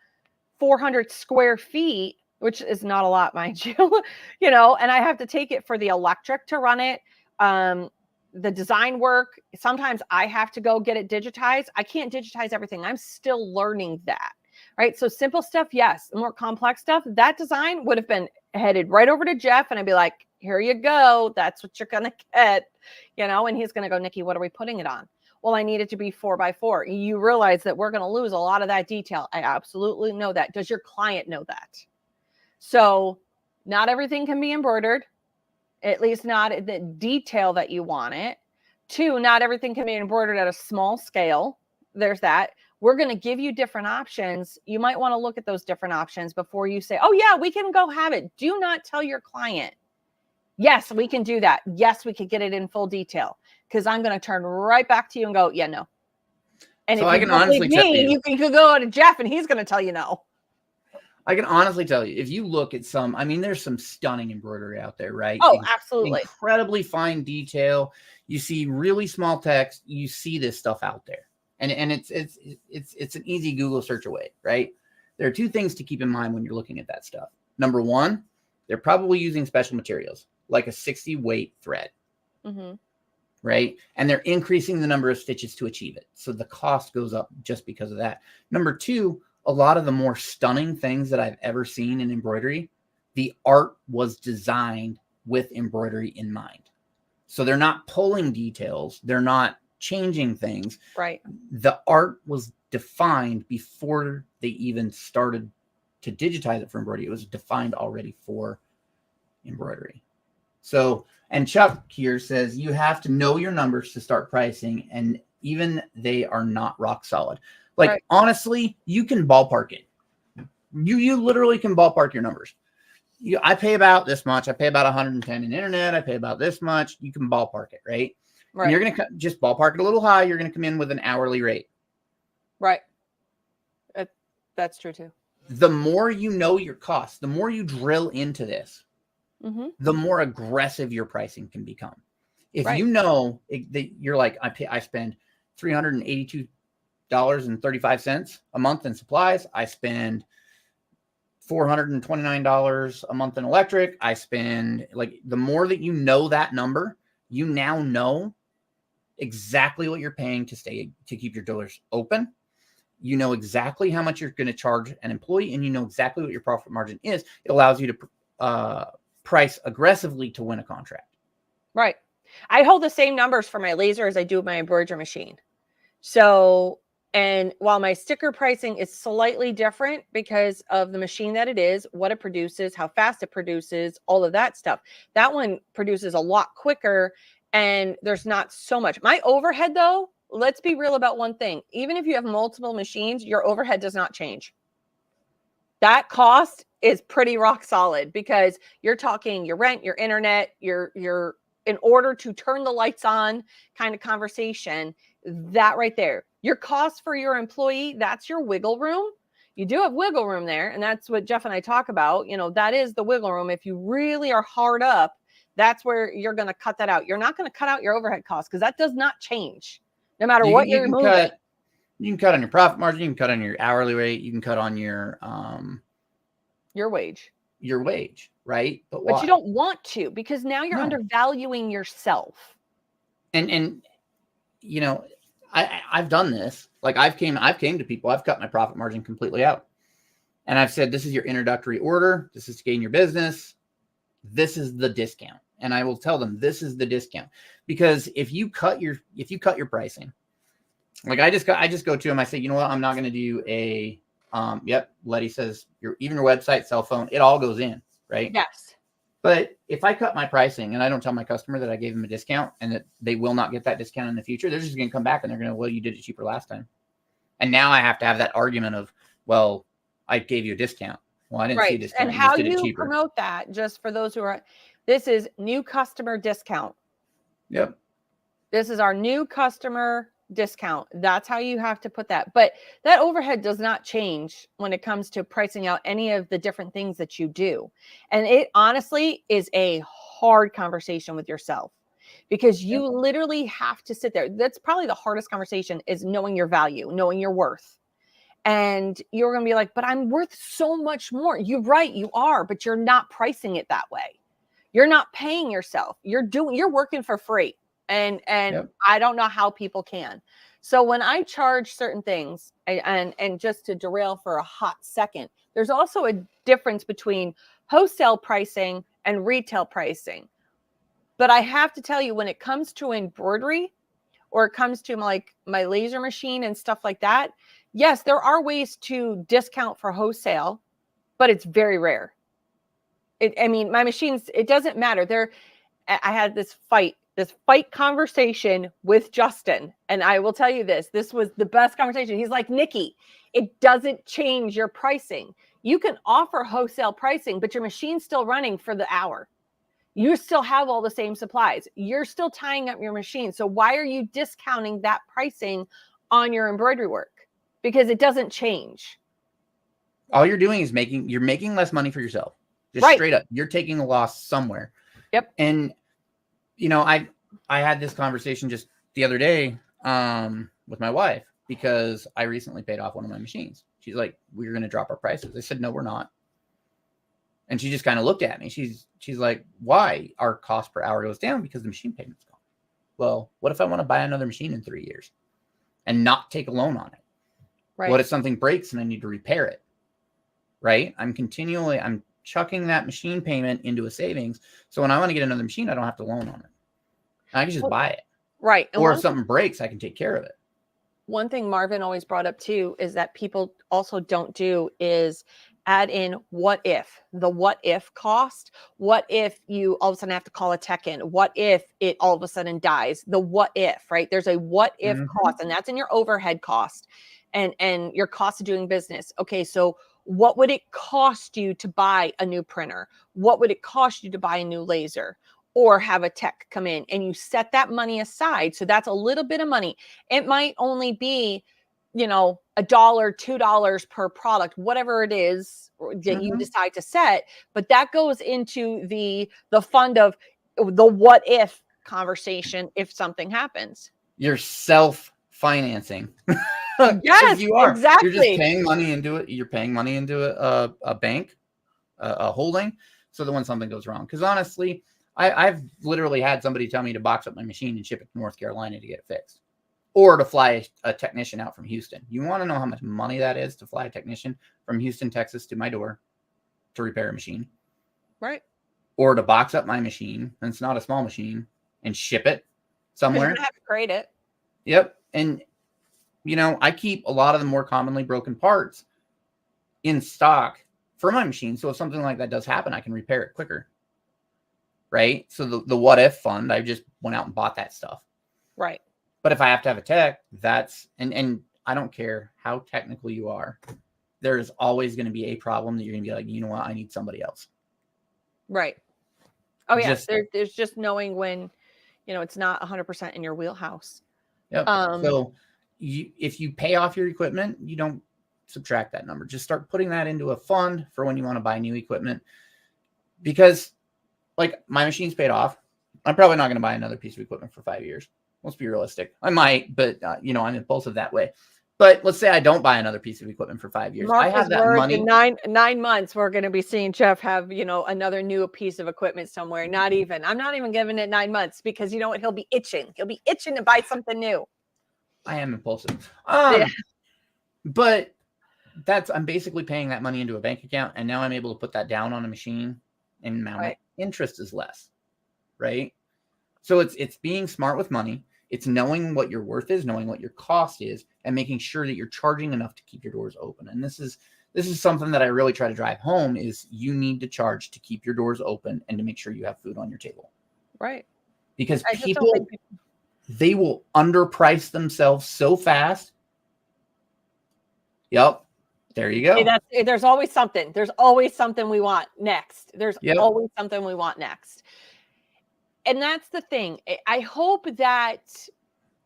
400 square feet, which is not a lot, mind you, you know, and I have to take it for the electric to run it. The design work, sometimes I have to go get it digitized. I can't digitize everything. I'm still learning that, right? So simple stuff, yes. The more complex stuff, that design would have been headed right over to Jeff, and I'd be like, here you go. That's what you're going to get, you know, and he's going to go, Nikki, what are we putting it on? Well, I need it to be 4x4. You realize that we're going to lose a lot of that detail. I absolutely know that. Does your client know that? So not everything can be embroidered, at least not at the detail that you want it. 2, not everything can be embroidered at a small scale. There's that. We're going to give you different options. You might want to look at those different options before you say, oh yeah, we can go have it. Do not tell your client, yes, we can do that. Yes, we could get it in full detail, because I'm going to turn right back to you and go, yeah, no. And so if I can honestly tell you, you could go to Jeff and he's going to tell you no. I can honestly tell you, if you look at some, I mean, there's some stunning embroidery out there, right? Oh, absolutely. Incredibly fine detail. You see really small text. You see this stuff out there, and it's an easy Google search away, right? There are 2 things to keep in mind when you're looking at that stuff. Number 1, they're probably using special materials like a 60 weight thread, right? And they're increasing the number of stitches to achieve it, so the cost goes up just because of that. Number 2, a lot of the more stunning things that I've ever seen in embroidery, the art was designed with embroidery in mind. So they're not pulling details. They're not changing things. Right. The art was defined before they even started to digitize it for embroidery. It was defined already for embroidery. So, and Chuck here says, you have to know your numbers to start pricing, and even they are not rock solid. Like, right. Honestly, you can ballpark it. You literally can ballpark your numbers. I pay about this much. I pay about 110 in internet. I pay about this much. You can ballpark it, right? Right. And you're going to just ballpark it a little high. You're going to come in with an hourly rate. Right. That's true too. The more you know your costs, the more you drill into this, the more aggressive your pricing can become. If you know that you're like, I spend $382.35 a month in supplies. I spend $429 a month in electric. I spend, like, the more that you know that number, you now know exactly what you're paying to keep your doors open. You know exactly how much you're going to charge an employee, and you know exactly what your profit margin is. It allows you to price aggressively to win a contract. Right. I hold the same numbers for my laser as I do with my embroidery machine. So, and while my sticker pricing is slightly different because of the machine that it is, what it produces, how fast it produces, all of that stuff, that one produces a lot quicker and there's not so much. My overhead, though, let's be real about one thing. Even if you have multiple machines, your overhead does not change. That cost is pretty rock solid because you're talking your rent, your internet, your in order to turn the lights on kind of conversation. That right there, your cost for your employee, that's your wiggle room. You do have wiggle room there, and that's what Jeff and I talk about. You know, that is the wiggle room. If you really are hard up, that's where you're going to cut that out. You're not going to cut out your overhead costs because that does not change no matter what you're moving. You can cut on your profit margin. You can cut on your hourly rate. You can cut on your wage. Your wage, right? But you don't want to, because now you're undervaluing yourself. And you know, I've done this. Like I've came to people. I've cut my profit margin completely out, and I've said, this is your introductory order. This is to gain your business. This is the discount, and I will tell them this is the discount, because if you cut your pricing, like I just go to them. I say, you know what? I'm not going to do a yep. Letty says even your website, cell phone, it all goes in, right? Yes. But if I cut my pricing and I don't tell my customer that I gave them a discount and that they will not get that discount in the future, they're just going to come back and they're going to, well, you did it cheaper last time. And now I have to have that argument of, well, I gave you a discount. Well, I didn't see a discount. And how you promote that, just for those who are, this is new customer discount. Yep. This is our new customer discount. That's how you have to put that. But that overhead does not change when it comes to pricing out any of the different things that you do. And it honestly is a hard conversation with yourself, because you literally have to sit there. That's probably the hardest conversation, is knowing your value, knowing your worth. And you're going to be like, but I'm worth so much more. You're right, you are, but you're not pricing it that way. You're not paying yourself. You're working for free. And I don't know how people can. So when I charge certain things, and just to derail for a hot second, there's also a difference between wholesale pricing and retail pricing. But I have to tell you, when it comes to embroidery, or it comes to my laser machine and stuff like that, yes, there are ways to discount for wholesale, but it's very rare. My machines, it doesn't matter. I had this fight conversation with Justin. And I will tell you this was the best conversation. He's like, Nikki, it doesn't change your pricing. You can offer wholesale pricing, but your machine's still running for the hour. You still have all the same supplies. You're still tying up your machine. So why are you discounting that pricing on your embroidery work? Because it doesn't change. All you're doing is you're making less money for yourself. Just straight up. You're taking a loss somewhere. Yep. And you know, I had this conversation just the other day with my wife, because I recently paid off one of my machines. She's like, we're going to drop our prices. I said, no, we're not. And she just kind of looked at me. She's like, why? Our cost per hour goes down because the machine payment's gone. Well, what if I want to buy another machine in 3 years and not take a loan on it? Right. What if something breaks and I need to repair it? Right? I'm chucking that machine payment into a savings. So when I want to get another machine, I don't have to loan on it. I can just buy it. Right. And or if something breaks, I can take care of it. One thing Marvin always brought up too is that people also don't do is add in the what if cost. What if you all of a sudden have to call a tech in? What if it all of a sudden dies? The what if, right? There's a what if cost, and that's in your overhead cost and your cost of doing business. Okay, so what would it cost you to buy a new printer? What would it cost you to buy a new laser or have a tech come in? And you set that money aside. So that's a little bit of money. It might only be, $1, $2 per product, whatever it is that you decide to set. But that goes into the fund of the what if conversation if something happens. You're self financing. Yes, You are. exactly. You're just paying money into it. You're paying money into a bank, a holding, so that when something goes wrong. Because honestly, I've literally had somebody tell me to box up my machine and ship it to North Carolina to get it fixed, or to fly a technician out from Houston. You want to know how much money that is to fly a technician from Houston, Texas to my door to repair a machine? Right. Or to box up my machine, and it's not a small machine, and ship it somewhere. You're gonna have to grade it. Yep. And I keep a lot of the more commonly broken parts in stock for my machine. So if something like that does happen, I can repair it quicker. Right. So the what if fund, I just went out and bought that stuff. Right. But if I have to have a tech, that's, and I don't care how technical you are, there's always going to be a problem that you're going to be like, you know what, I need somebody else. Right. Oh yeah. There's just knowing when, it's not 100% in your wheelhouse. Yep. So if you pay off your equipment, you don't subtract that number. Just start putting that into a fund for when you want to buy new equipment. Because like my machine's paid off. I'm probably not going to buy another piece of equipment for 5 years. Let's be realistic. I might, but I'm impulsive that way. But let's say I don't buy another piece of equipment for 5 years. I have that money. In 9 months, we're going to be seeing Jeff have, another new piece of equipment somewhere. I'm not even giving it 9 months, because you know what? He'll be itching. He'll be itching to buy something new. I am impulsive. Yeah. But I'm basically paying that money into a bank account, and now I'm able to put that down on a machine and mount it. Interest is less, right? So it's being smart with money. It's knowing what your worth is, knowing what your cost is, and making sure that you're charging enough to keep your doors open. And this is something that I really try to drive home, is you need to charge to keep your doors open and to make sure you have food on your table. Right. Because people, they will underprice themselves so fast. Yep. There you go. There's always something. There's always something we want next. There's always something we want next. And that's the thing. I hope that,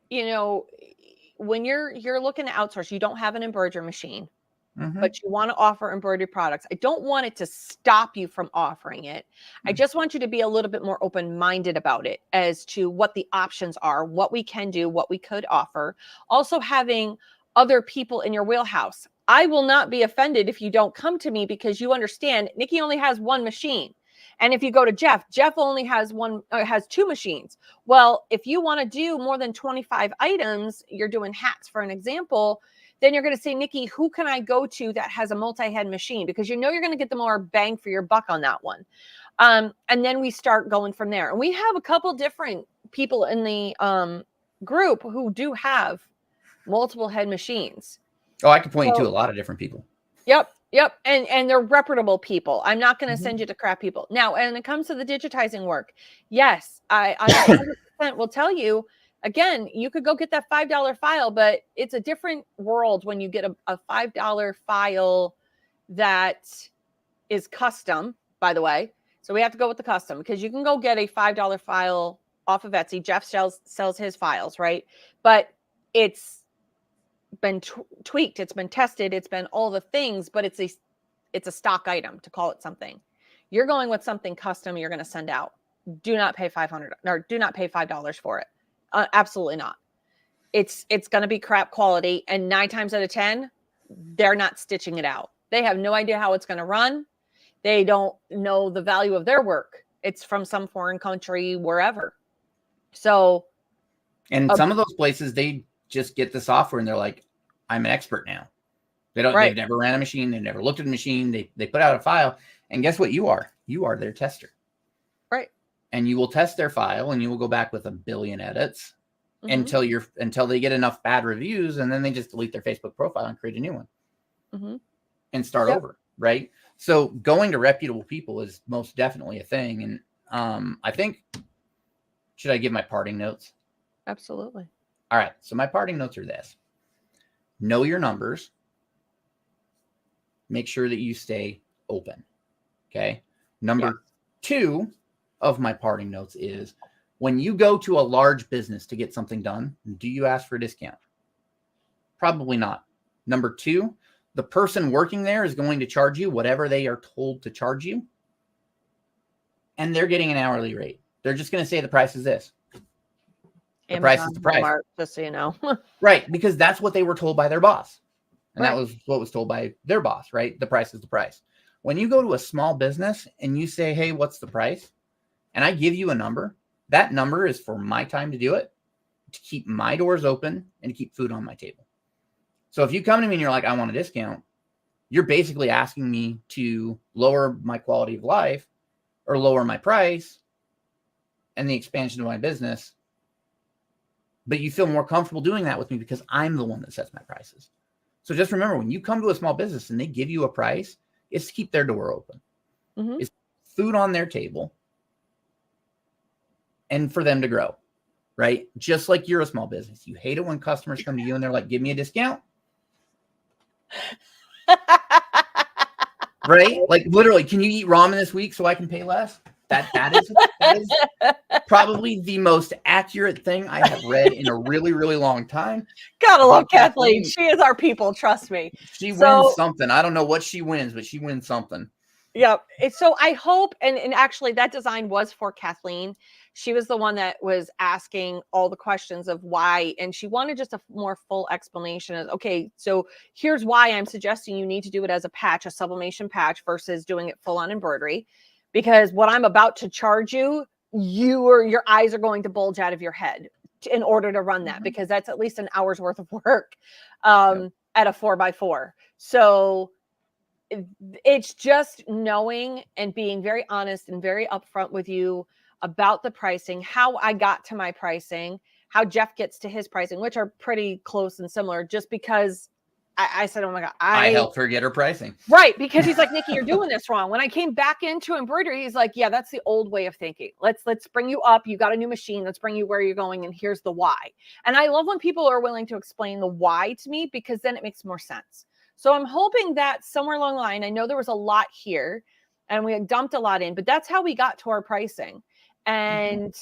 when you're looking to outsource, you don't have an embroidery machine, but you want to offer embroidery products. I don't want it to stop you from offering it. I just want you to be a little bit more open-minded about it as to what the options are, what we can do, what we could offer. Also having other people in your wheelhouse. I will not be offended if you don't come to me, because you understand Nikki only has one machine. And if you go to Jeff only has has 2 machines. Well, if you want to do more than 25 items, you're doing hats for an example, then you're going to say, Nikki, who can I go to that has a multi-head machine? Because you're going to get the more bang for your buck on that one. And then we start going from there. And we have a couple different people in the group who do have multiple head machines. Oh, I can point you to a lot of different people. Yep. And they're reputable people. I'm not going to send you to crap people. Now, when it comes to the digitizing work, yes, I 100% will tell you, again, you could go get that $5 file, but it's a different world when you get a $5 file that is custom, by the way. So we have to go with the custom, because you can go get a $5 file off of Etsy. Jeff sells his files, right? But it's been tweaked, it's been tested, it's been all the things, but it's a stock item, to call it something. You're going with something custom you're going to send out. Do not pay $5 for it. Absolutely not. It's going to be crap quality, and 9 times out of 10, they're not stitching it out. They have no idea how it's going to run. They don't know the value of their work. It's from some foreign country, wherever. So, and some of those places, they just get the software and they're like, I'm an expert now. They've never ran a machine. They've never looked at a machine. They put out a file, and guess what? You are their tester. Right. And you will test their file, and you will go back with a billion edits until they get enough bad reviews. And then they just delete their Facebook profile and create a new one and start over. Right. So going to reputable people is most definitely a thing. And I think, should I give my parting notes? Absolutely. All right. So my parting notes are this: know your numbers. Make sure that you stay open. Okay. Number 2 of my parting notes is, when you go to a large business to get something done, do you ask for a discount? Probably not. Number 2, the person working there is going to charge you whatever they are told to charge you, and they're getting an hourly rate. They're just going to say the price is this. The price is Amazon, the price. Walmart, just so you know. Right. Because that's what they were told by their boss. And Right. that was what was told by their boss, right? The price is the price. When you go to a small business and you say, hey, what's the price? And I give you a number, that number is for my time to do it, to keep my doors open and to keep food on my table. So if you come to me and you're like, I want a discount, you're basically asking me to lower my quality of life or lower my price and the expansion of my business. But you feel more comfortable doing that with me because I'm the one that sets my prices. So just remember, when you come to a small business and they give you a price, it's to keep their door open. Mm-hmm. It's food on their table and for them to grow, right? Just like you're a small business. You hate it when customers come to you and they're like, give me a discount. Right? Like literally, can you eat ramen this week so I can pay less? That is probably the most accurate thing I have read in a really, really long time. Gotta love Kathleen. She is our people, trust me. She wins something. I don't know what she wins, but she wins something. Yeah. So I hope, and actually that design was for Kathleen. She was the one that was asking all the questions of why, and she wanted just a more full explanation of, okay, so here's why I'm suggesting you need to do it as a patch, a sublimation patch versus doing it full on embroidery. Because what I'm about to charge you, your eyes are going to bulge out of your head in order to run that, because that's at least an hour's worth of work at a 4x4. So it's just knowing and being very honest and very upfront with you about the pricing, how I got to my pricing, how Jeff gets to his pricing, which are pretty close and similar, just because I said, oh my God, I helped her get her pricing. Right. Because he's like, Nikki, you're doing this wrong. When I came back into embroidery, he's like, yeah, that's the old way of thinking. Let's bring you up. You got a new machine. Let's bring you where you're going. And here's the why. And I love when people are willing to explain the why to me, because then it makes more sense. So I'm hoping that somewhere along the line, I know there was a lot here and we had dumped a lot in, but that's how we got to our pricing. And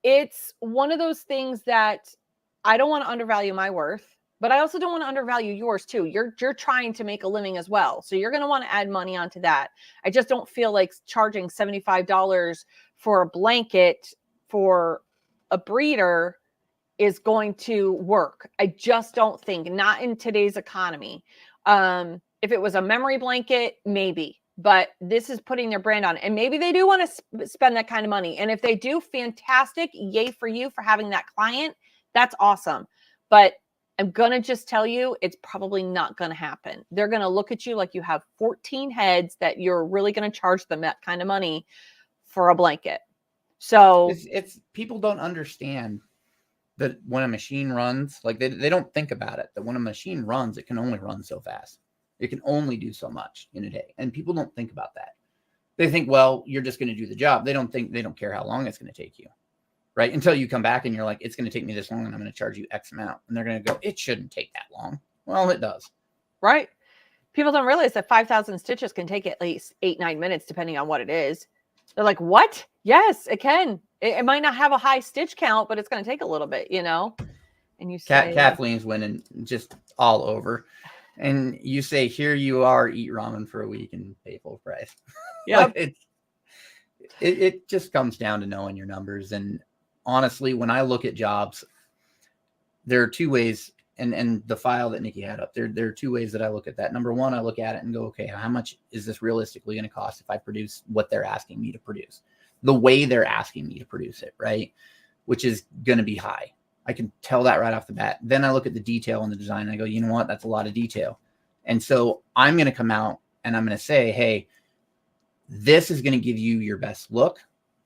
it's one of those things that I don't want to undervalue my worth, but I also don't want to undervalue yours too. You're trying to make a living as well. So you're going to want to add money onto that. I just don't feel like charging $75 for a blanket for a breeder is going to work. I just don't think, not in today's economy. If it was a memory blanket, maybe, but this is putting their brand on it. And maybe they do want to spend that kind of money. And if they do, fantastic. Yay for you for having that client. That's awesome. But I'm going to just tell you, it's probably not going to happen. They're going to look at you like you have 14 heads that you're really going to charge them that kind of money for a blanket. So it's people don't understand that when a machine runs, like they don't think about it, that when a machine runs, it can only run so fast. It can only do so much in a day. And people don't think about that. They think, well, you're just going to do the job. They don't care how long it's going to take you. Right? Until you come back and you're like, it's going to take me this long and I'm going to charge you X amount. And they're going to go, it shouldn't take that long. Well, it does. Right. People don't realize that 5,000 stitches can take at least 8-9 minutes, depending on what it is. They're like, what? Yes, it can. It might not have a high stitch count, but it's going to take a little bit, you know? And you say, Kathleen's winning just all over. And you say, here you are, eat ramen for a week and pay full price. Yeah. It just comes down to knowing your numbers. And honestly, when I look at jobs, there are two ways, and the file that Nikki had up there are two ways that I look at that. Number one, I look at it and go, okay, how much is this realistically going to cost if I produce what they're asking me to produce? The way they're asking me to produce it, right? Which is going to be high. I can tell that right off the bat. Then I look at the detail in the design and I go, you know what? That's a lot of detail. And so I'm going to come out and I'm going to say, hey, this is going to give you your best look.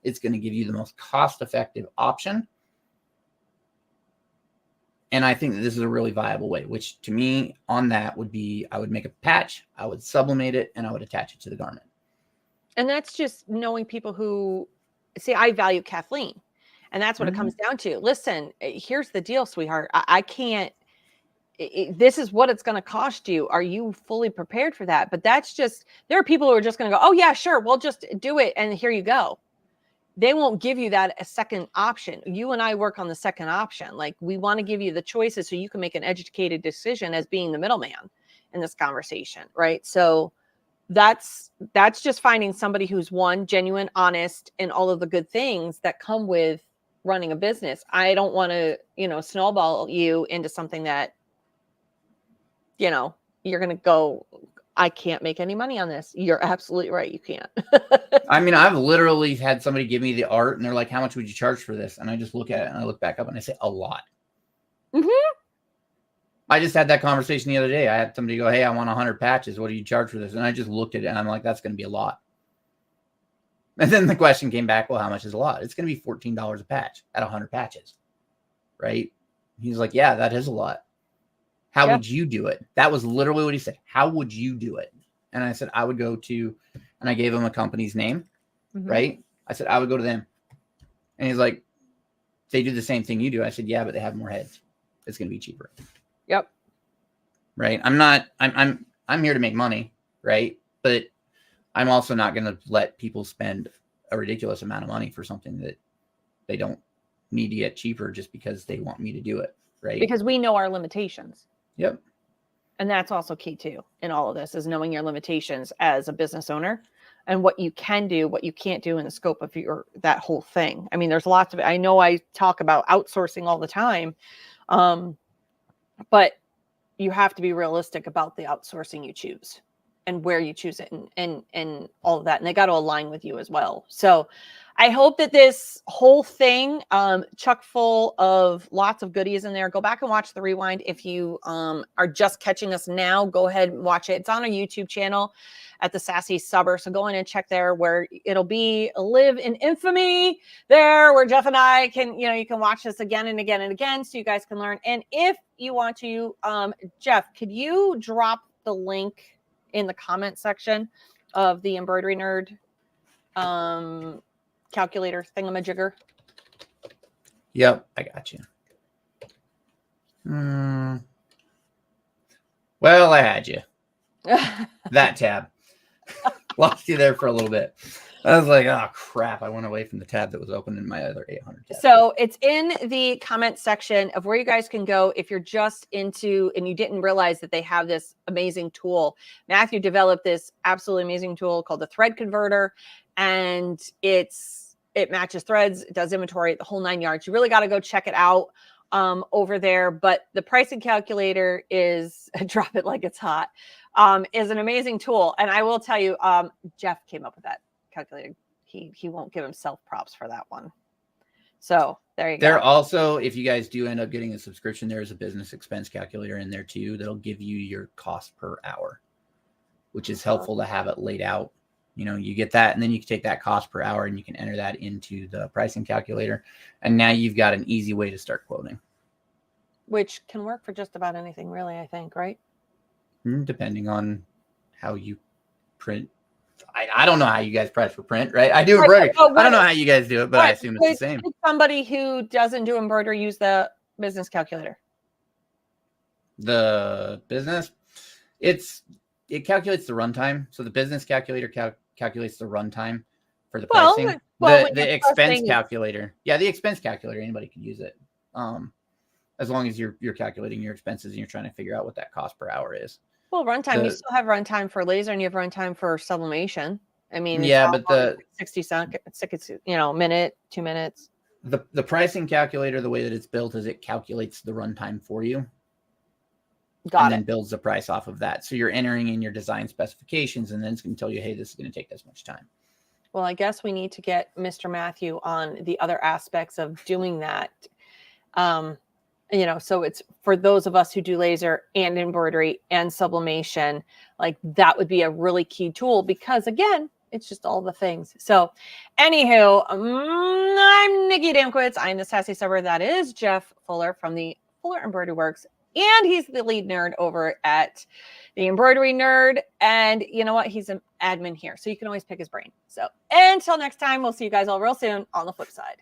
It's going to give you the most cost-effective option. And I think that this is a really viable way, which to me on that would be, I would make a patch, I would sublimate it, and I would attach it to the garment. And that's just knowing people who see, I value Kathleen. And that's what it comes down to. Listen, here's the deal, sweetheart. I can't, this is what it's going to cost you. Are you fully prepared for that? But that's just, there are people who are just going to go, oh yeah, sure. We'll just do it. And here you go. They won't give you that a second option. You and I work on the second option. Like, we want to give you the choices so you can make an educated decision as being the middleman in this conversation. Right. So that's just finding somebody who's, one, genuine, honest, and all of the good things that come with running a business. I don't want to, snowball you into something that, you're going to go, I can't make any money on this. You're absolutely right. You can't. I mean, I've literally had somebody give me the art and they're like, how much would you charge for this? And I just look at it and I look back up and I say, a lot. Mm-hmm. I just had that conversation the other day. I had somebody go, hey, I want 100 patches. What do you charge for this? And I just looked at it and I'm like, that's going to be a lot. And then the question came back, well, how much is a lot? It's going to be $14 a patch at 100 patches. Right? He's like, yeah, that is a lot. How would you do it? That was literally what he said. How would you do it? And I said, I would go to, and I gave him a company's name, right? I said, I would go to them. And he's like, they do the same thing you do. I said, yeah, but they have more heads. It's going to be cheaper. Yep. Right. I'm here to make money. Right. But I'm also not going to let people spend a ridiculous amount of money for something that they don't need to get cheaper just because they want me to do it. Right. Because we know our limitations. Yep. And that's also key too in all of this, is knowing your limitations as a business owner and what you can do, what you can't do in the scope of that whole thing. I mean, there's lots of it. I know I talk about outsourcing all the time, but you have to be realistic about the outsourcing you choose and where you choose it and all of that. And they got to align with you as well. So I hope that this whole thing, chock full of lots of goodies in there. Go back and watch the rewind. If you are just catching us now, go ahead and watch it. It's on our YouTube channel at the Sassy Subber. So go in and check there, where it'll be live in infamy there, where Jeff and I can, you can watch this again and again and again so you guys can learn. And if you want to, Jeff, could you drop the link in the comment section of the Embroidery Nerd calculator thingamajigger? Yep, I got you. Well, I had you. That tab. Lost you there for a little bit. I was like, oh crap, I went away from the tab that was open in my other 800 tab. So it's in the comment section of where you guys can go if you're just into and you didn't realize that they have this amazing tool. Matthew developed this absolutely amazing tool called the Thread Converter, and it matches threads, it does inventory, the whole 9 yards. You really got to go check it out over there. But the pricing calculator is, drop it like it's hot, is an amazing tool. And I will tell you, Jeff came up with that calculator. He won't give himself props for that one. So there you go. There also, if you guys do end up getting a subscription, there is a business expense calculator in there too that'll give you your cost per hour, which is helpful to have it laid out. You get that, and then you can take that cost per hour and you can enter that into the pricing calculator. And now you've got an easy way to start quoting. Which can work for just about anything, really, I think, right? Depending on how you print. I don't know how you guys price for print, right? I do embroidery. I don't know how you guys do it, but I assume it's the same. Somebody who doesn't do embroidery use the business calculator. The business, it calculates the runtime. So the business calculator calculates the runtime for the pricing. The expense calculator. Yeah, the expense calculator, anybody can use it. As long as you're calculating your expenses and you're trying to figure out what that cost per hour is. Well, runtime, you still have runtime for laser and you have runtime for sublimation. I mean, yeah, but the 60 seconds, minute, 2 minutes. The pricing calculator, the way that it's built is it calculates the runtime for you. Then builds the price off of that. So you're entering in your design specifications, and then it's going to tell you, hey, this is going to take this much time. Well, I guess we need to get Mr. Matthew on the other aspects of doing that. So it's for those of us who do laser and embroidery and sublimation, like that would be a really key tool, because again, it's just all the things. So anywho, I'm Nikki Damkowitz. I'm the Sassy Subber. That is Jeff Fuller from the Fuller Embroidery Works. And he's the lead nerd over at the Embroidery Nerd. And you know what? He's an admin here, so you can always pick his brain. So until next time, we'll see you guys all real soon on the flip side.